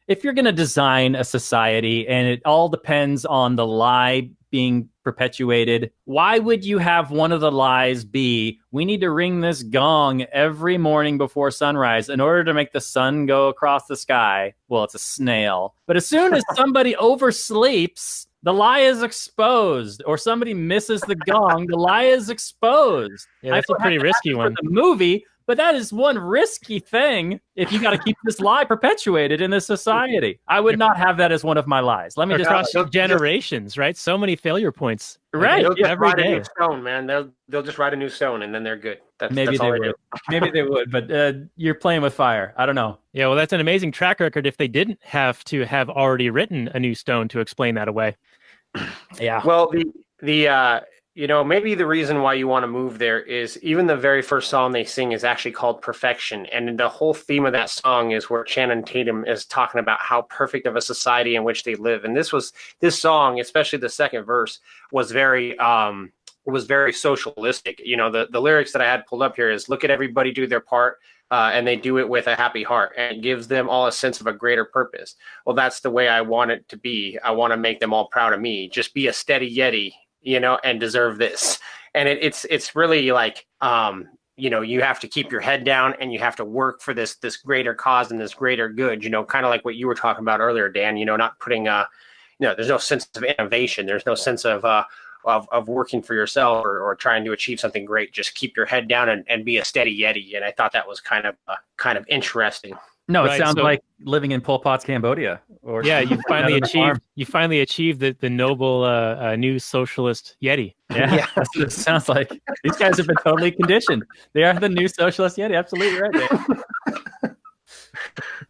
if you're going to design a society and it all depends on the lie being perpetuated, why would you have one of the lies be, we need to ring this gong every morning before sunrise in order to make the sun go across the sky? Well, it's a snail. But as soon as somebody oversleeps, the lie is exposed, or somebody misses the gong, the lie is exposed. Yeah, that's a pretty risky one. For the movie, but that is one risky thing if you got to keep this lie perpetuated in this society. I would not have that as one of my lies. Let me just across generations, right? So many failure points. Right. They'll just every write day. a new stone, man. They'll just write a new stone and then they're good. Maybe that's all they would. Maybe they would, but you're playing with fire. I don't know. Yeah, well, that's an amazing track record if they didn't have to have already written a new stone to explain that away. Yeah. Well, maybe the reason why you want to move there is even the very first song they sing is actually called Perfection. And the whole theme of that song is where Channing Tatum is talking about how perfect of a society in which they live. And this song, especially the second verse, was very socialistic. The lyrics that I had pulled up here is, look at everybody do their part. And they do it with a happy heart, and it gives them all a sense of a greater purpose. Well, that's the way I want it to be. I want to make them all proud of me. Just be a steady Yeti, and deserve this. And it's really like, you have to keep your head down and you have to work for this greater cause and this greater good, kind of like what you were talking about earlier, Dan, not putting, there's no sense of innovation. There's no sense of working for yourself or trying to achieve something great. Just keep your head down and be a steady Yeti. And I thought that was kind of interesting. No, it Right, sounds so- like living in Pol Pot's Cambodia. Or Yeah, you finally out on the farm. achieved the noble new socialist Yeti. Yeah, that's what it sounds like. These guys have been totally conditioned. They are the new socialist Yeti. Absolutely right, Dan.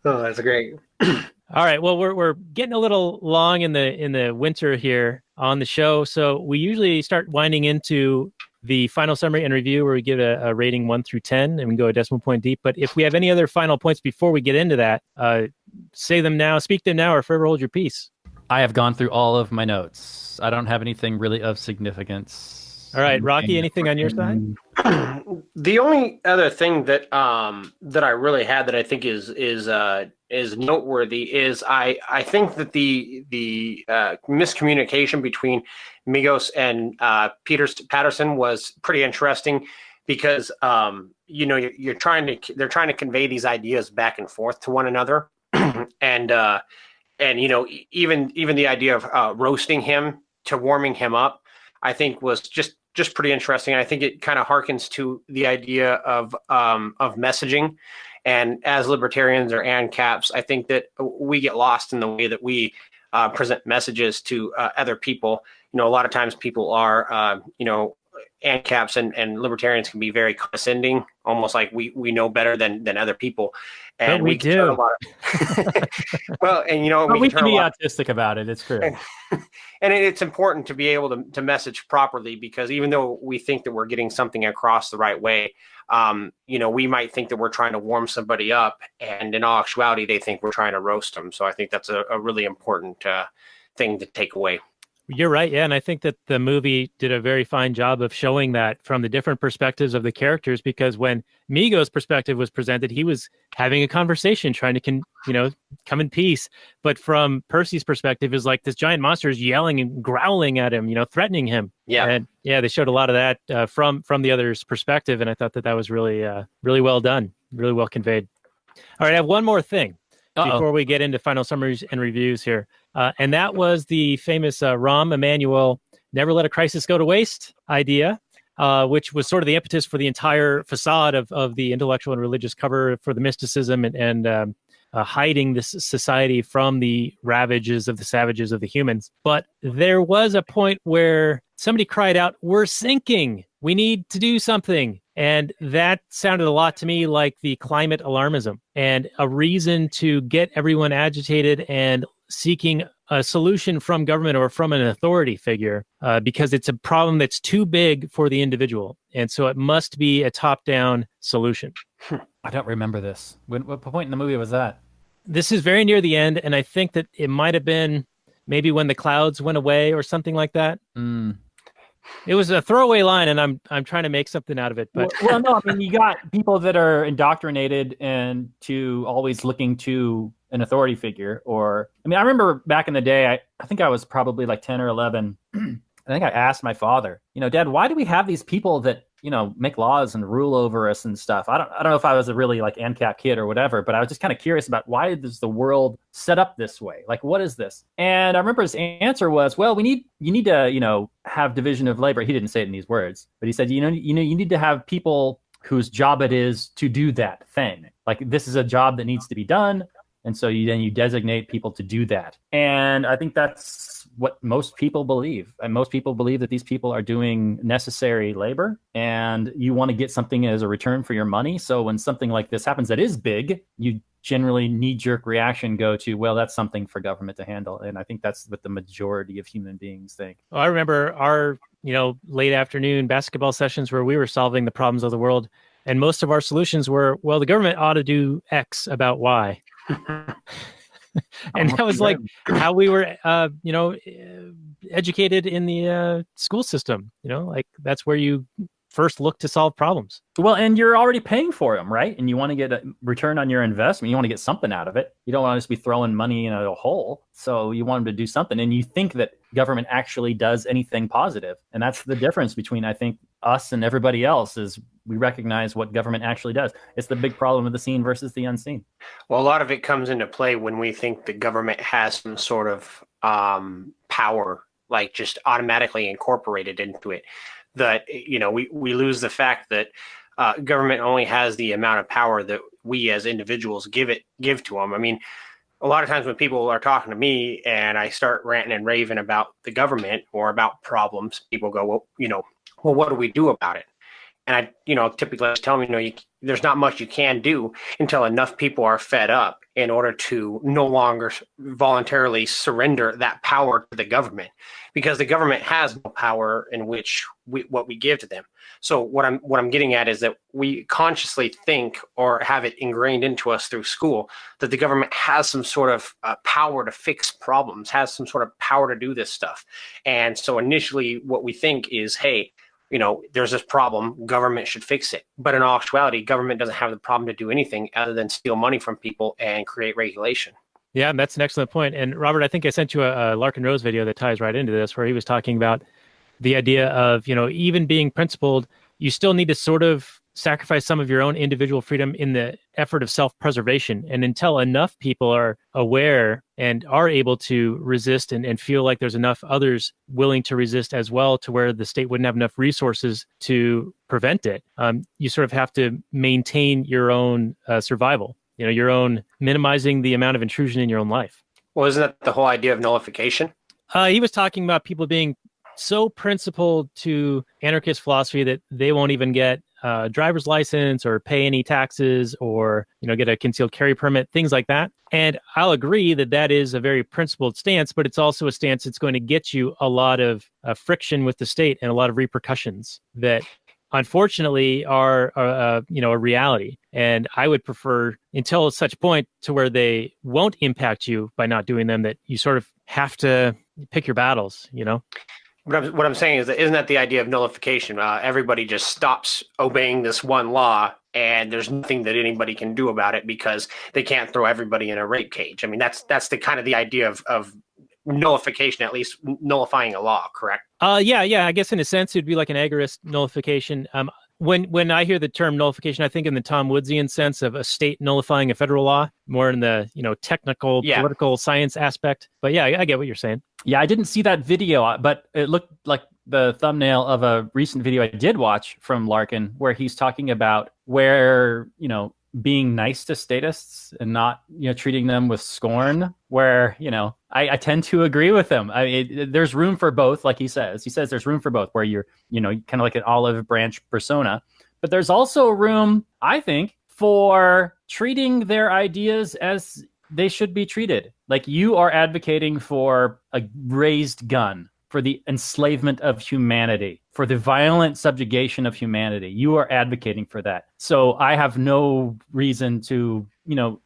Oh, that's great. All right. Well, we're getting a little long in the winter here on the show, so we usually start winding into the final summary and review, where we give a rating 1 through 10, and we go a decimal point deep. But if we have any other final points before we get into that, say them now, speak them now, or forever hold your peace. I have gone through all of my notes. I don't have anything really of significance. All right, Rocky, anything on your side? The only other thing that I really had that I think is noteworthy is I think that the miscommunication between Migos and Patterson was pretty interesting, because they're trying to convey these ideas back and forth to one another, and even the idea of roasting him to warming him up, I think was just pretty interesting. I think it kind of harkens to the idea of messaging. And as libertarians or ANCAPs, I think that we get lost in the way that we present messages to other people. A lot of times people are, ANCAPs and libertarians can be very condescending, almost like we know better than other people. And But we can turn do. a lot of, well, and But we turn can a be lot- autistic about it. It's true. and it's important to be able to message properly, because even though we think that we're getting something across the right way, we might think that we're trying to warm somebody up, and in all actuality, they think we're trying to roast them. So I think that's a really important thing to take away. You're right. Yeah. And I think that the movie did a very fine job of showing that from the different perspectives of the characters, because when Migo's perspective was presented, he was having a conversation, trying to, come in peace. But from Percy's perspective, is like this giant monster is yelling and growling at him, threatening him. Yeah. And yeah, they showed a lot of that from the other's perspective. And I thought that was really, really well done, really well conveyed. All right. I have one more thing before we get into final summaries and reviews here. And that was the famous Rahm Emanuel never let a crisis go to waste idea, which was sort of the impetus for the entire facade of the intellectual and religious cover for the mysticism and hiding this society from the ravages of the savages of the humans. But there was a point where somebody cried out, "We're sinking. We need to do something." And that sounded a lot to me like the climate alarmism and a reason to get everyone agitated and seeking a solution from government or from an authority figure, because it's a problem that's too big for the individual. And so it must be a top-down solution. I don't remember this. What point in the movie was that? This is very near the end, and I think that it might have been maybe when the clouds went away or something like that. It was a throwaway line, and I'm trying to make something out of it. But well, no, I mean, you got people that are indoctrinated and to always looking to an authority figure. Or, I mean, I remember back in the day, I think I was probably like 10 or 11. I think I asked my father, Dad, why do we have these people that, make laws and rule over us and stuff? I don't know if I was a really like ANCAP kid or whatever, but I was just kind of curious about why is the world set up this way? Like, what is this? And I remember his answer was, well, you need to, have division of labor. He didn't say it in these words, but he said, you need to have people whose job it is to do that thing. Like, this is a job that needs to be done. And so you designate people to do that. And I think that's what most people believe. And most people believe that these people are doing necessary labor and you want to get something as a return for your money. So when something like this happens that is big, you generally knee-jerk reaction go to, well, that's something for government to handle. And I think that's what the majority of human beings think. Well, I remember our, late afternoon basketball sessions where we were solving the problems of the world. And most of our solutions were, well, the government ought to do X about Y. And that was like how we were, educated in the school system. Like that's where you first look to solve problems. Well, and you're already paying for them, right? And you want to get a return on your investment. You want to get something out of it. You don't want to just be throwing money in a hole. So you want them to do something. And you think that government actually does anything positive. And that's the difference between, I think, us and everybody else is we recognize what government actually does. It's the big problem of the seen versus the unseen. Well, a lot of it comes into play when we think the government has some sort of power, like just automatically incorporated into it. That, we lose the fact that government only has the amount of power that we as individuals give to them. I mean, a lot of times when people are talking to me and I start ranting and raving about the government or about problems, people go, well, what do we do about it? And I, typically tell them, there's not much you can do until enough people are fed up in order to no longer voluntarily surrender that power to the government, because the government has no power in which what we give to them. So what I'm getting at is that we consciously think or have it ingrained into us through school that the government has some sort of power to fix problems, has some sort of power to do this stuff. And so initially what we think is, hey, there's this problem, government should fix it. But in all actuality, government doesn't have the problem to do anything other than steal money from people and create regulation. Yeah, that's an excellent point. And Robert, I think I sent you a Larkin Rose video that ties right into this, where he was talking about the idea of, even being principled, you still need to sort of sacrifice some of your own individual freedom in the effort of self-preservation. And until enough people are aware and are able to resist and feel like there's enough others willing to resist as well, to where the state wouldn't have enough resources to prevent it, you sort of have to maintain your own survival, your own minimizing the amount of intrusion in your own life. Well, isn't that the whole idea of nullification? He was talking about people being so principled to anarchist philosophy that they won't even get a driver's license or pay any taxes or, get a concealed carry permit, things like that. And I'll agree that that is a very principled stance, but it's also a stance that's going to get you a lot of friction with the state and a lot of repercussions that unfortunately are a reality. And I would prefer, until such point to where they won't impact you by not doing them, that you sort of have to pick your battles, What I'm saying is that isn't that the idea of nullification? Everybody just stops obeying this one law, and there's nothing that anybody can do about it because they can't throw everybody in a rape cage. I mean, that's the kind of the idea of nullification, at least nullifying a law, correct? Yeah. I guess in a sense it'd be like an agorist nullification. When I hear the term nullification, I think in the Tom Woodsian sense of a state nullifying a federal law, more in the technical, political science aspect. But yeah, I get what you're saying. Yeah, I didn't see that video, but it looked like the thumbnail of a recent video I did watch from Larkin, where he's talking about where being nice to statists and not, treating them with scorn, where, I tend to agree with him. There's room for both, like he says. He says there's room for both, where you're, kind of like an olive branch persona. But there's also room, I think, for treating their ideas as they should be treated. Like, you are advocating for a raised gun, for the enslavement of humanity, for the violent subjugation of humanity. You are advocating for that. So I have no reason to,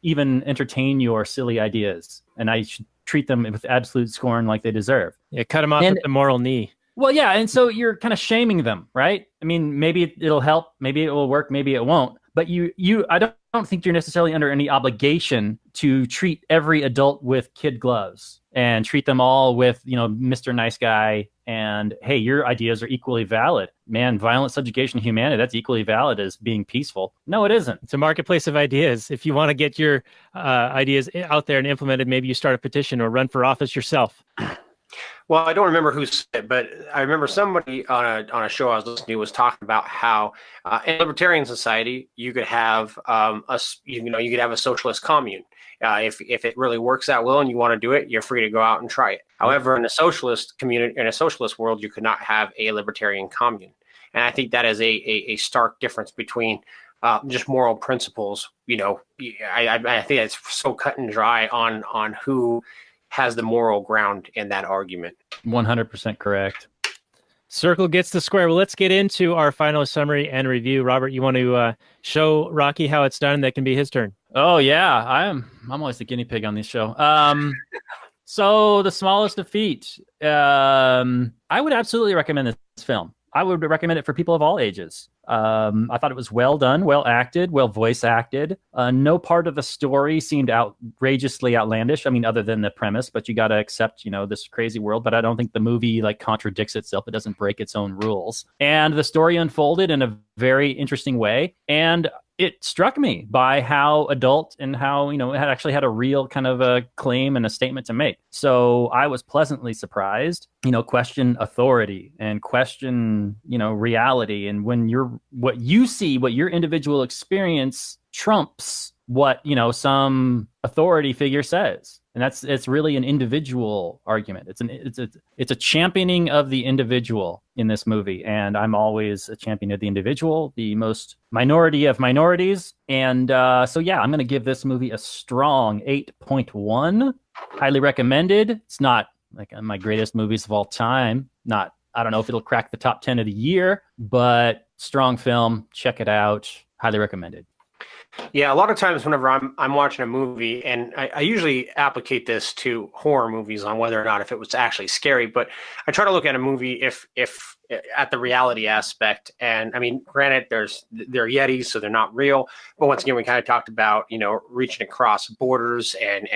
even entertain your silly ideas. And I should treat them with absolute scorn, like they deserve. Yeah, cut them off with the moral knee. Well, yeah. And so you're kind of shaming them, right? I mean, maybe it'll help, maybe it will work, maybe it won't. But I don't think you're necessarily under any obligation to treat every adult with kid gloves and treat them all with, Mr. Nice Guy. And hey, your ideas are equally valid. Man, violent subjugation of humanity, that's equally valid as being peaceful. No, it isn't. It's a marketplace of ideas. If you want to get your ideas out there and implemented, maybe you start a petition or run for office yourself. Well, I don't remember who said it, but I remember somebody on a show I was listening to was talking about how in a libertarian society you could have you could have a socialist commune. If it really works out well and you want to do it, you're free to go out and try it. However, in a socialist community, in a socialist world, you could not have a libertarian commune, and I think that is a stark difference between just moral principles. I think it's so cut and dry on who has the moral ground in that argument. 100% correct. Circle gets the square. Well, let's get into our final summary and review. Robert, you want to show Rocky how it's done? That can be his turn. Oh yeah, I'm always the guinea pig on this show. So The Smallest Defeat. I would absolutely recommend this film. I would recommend it for people of all ages. I thought it was well done, well acted, well voice acted. No part of the story seemed outrageously outlandish. I mean, other than the premise, but you got to accept, this crazy world. But I don't think the movie contradicts itself. It doesn't break its own rules. And the story unfolded in a very interesting way. And it struck me by how adult and how, it had actually had a real kind of a claim and a statement to make. So I was pleasantly surprised, question authority and question, reality. And when what you see, what your individual experience trumps what, some authority figure says. And it's really an individual argument. It's a championing of the individual in this movie. And I'm always a champion of the individual, the most minority of minorities. And so, yeah, I'm going to give this movie a strong 8.1. Highly recommended. It's not like my greatest movies of all time. I don't know if it'll crack the top 10 of the year, but strong film. Check it out. Highly recommended. Yeah, a lot of times whenever I'm watching a movie, and I usually applicate this to horror movies on whether or not if it was actually scary, but I try to look at a movie if at the reality aspect. And I mean, granted, they're Yetis, so they're not real. But once again, we kind of talked about, reaching across borders and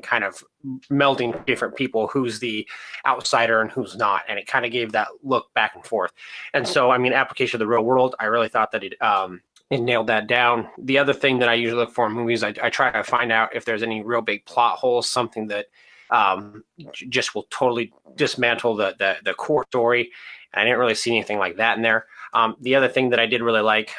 kind of melding different people, who's the outsider and who's not. And it kind of gave that look back and forth. And so, I mean, application of the real world, I really thought that it nailed that down. The other thing that I usually look for in movies, I try to find out if there's any real big plot holes, something that just will totally dismantle the core story. And I didn't really see anything like that in there. The other thing that I did really like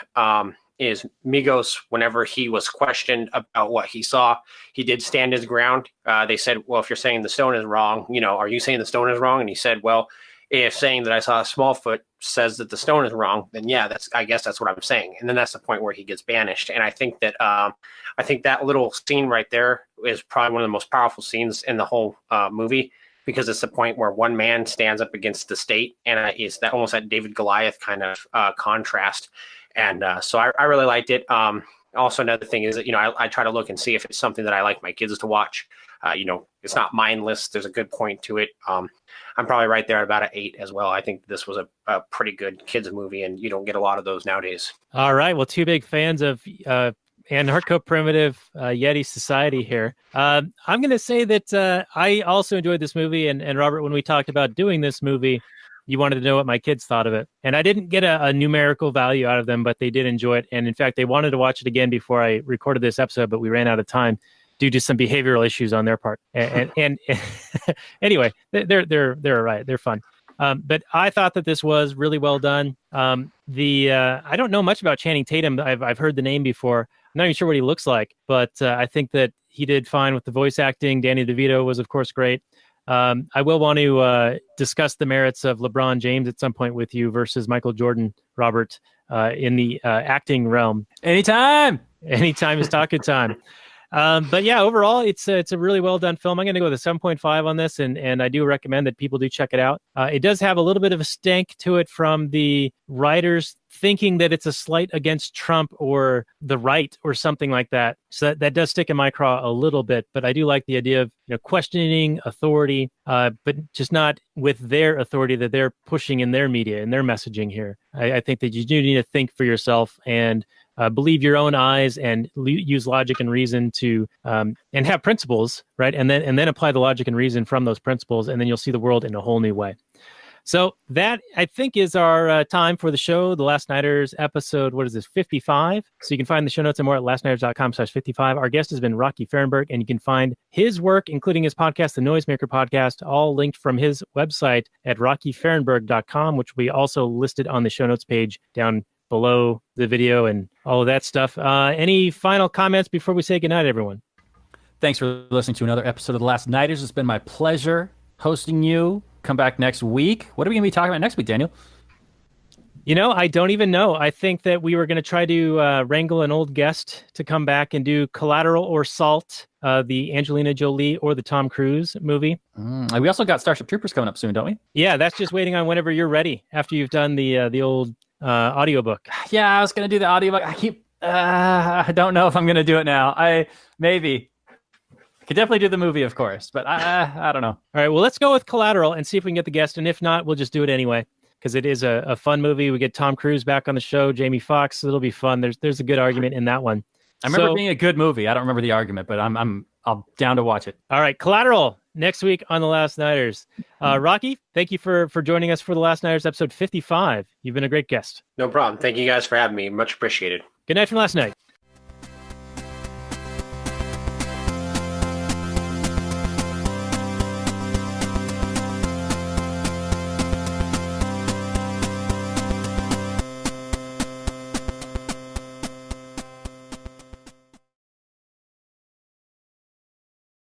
is Migos, whenever he was questioned about what he saw, he did stand his ground. They said, well, if you're saying the stone is wrong, are you saying the stone is wrong? And he said, well, if saying that I saw a Smallfoot says that the stone is wrong, then yeah, I guess that's what I'm saying. And then that's the point where he gets banished. And I think that little scene right there is probably one of the most powerful scenes in the whole movie, because it's the point where one man stands up against the state, and it's that almost that David Goliath kind of contrast. And so I really liked it. Also, another thing is that, I try to look and see if it's something that I like my kids to watch. It's not mindless. There's a good point to it. I'm probably right there at about an 8 as well. I think this was a pretty good kids movie, and you don't get a lot of those nowadays. All right. Well, two big fans of anarcho-primitive Yeti society here. I'm going to say that I also enjoyed this movie. And Robert, when we talked about doing this movie, you wanted to know what my kids thought of it. And I didn't get a numerical value out of them, but they did enjoy it. And in fact, they wanted to watch it again before I recorded this episode, but we ran out of time due to some behavioral issues on their part. And anyway, they're all right. They're fun. But I thought that this was really well done. I don't know much about Channing Tatum. I've heard the name before. not even sure what he looks like, but I think that he did fine with the voice acting. Danny DeVito was, of course, great. I will want to discuss the merits of LeBron James at some point with you versus Michael Jordan, Robert, in the acting realm. Anytime is talking time. But yeah, overall, it's a really well done film. I'm going to go with a 7.5 on this, and I do recommend that people do check it out. It does have a little bit of a stank to it from the writers thinking that it's a slight against Trump or the right or something like that. So that does stick in my craw a little bit. But I do like the idea of questioning authority, but just not with their authority that they're pushing in their media and their messaging here. I think that you do need to think for yourself and believe your own eyes and use logic and reason to and have principles, right? And then apply the logic and reason from those principles, and then you'll see the world in a whole new way. So that, I think, is our time for the show. The Last Nighters episode, 55? So you can find the show notes and more at lastnighters.com/55. Our guest has been Rocky Fahrenberg, and you can find his work, including his podcast, The Noisemaker Podcast, all linked from his website at rockyfahrenberg.com, which we also listed on the show notes page down below the video and all of that stuff. Any final comments before we say goodnight, everyone? Thanks for listening to another episode of The Last Nighters. It's been my pleasure hosting you. Come back next week. What are we going to be talking about next week, Daniel? I don't even know. I think that we were going to try to wrangle an old guest to come back and do Collateral or Salt, the Angelina Jolie or the Tom Cruise movie. We also got Starship Troopers coming up soon, don't we? Yeah, that's just waiting on whenever you're ready after you've done the old audiobook. Yeah, I was going to do the audiobook. I don't know if I'm going to do it now. Maybe. Could definitely do the movie, of course, but I don't know. All right, well, let's go with Collateral and see if we can get the guest, and if not, we'll just do it anyway, because it is a fun movie. We get Tom Cruise back on the show, Jamie Foxx. It'll be fun. There's a good argument in that one. I remember it being a good movie. I don't remember the argument, but I'm down to watch it. All right, Collateral next week on The Last Nighters. Rocky, thank you for joining us for The Last Nighters episode 55. You've been a great guest. No problem. Thank you guys for having me. Much appreciated. Good night from last night.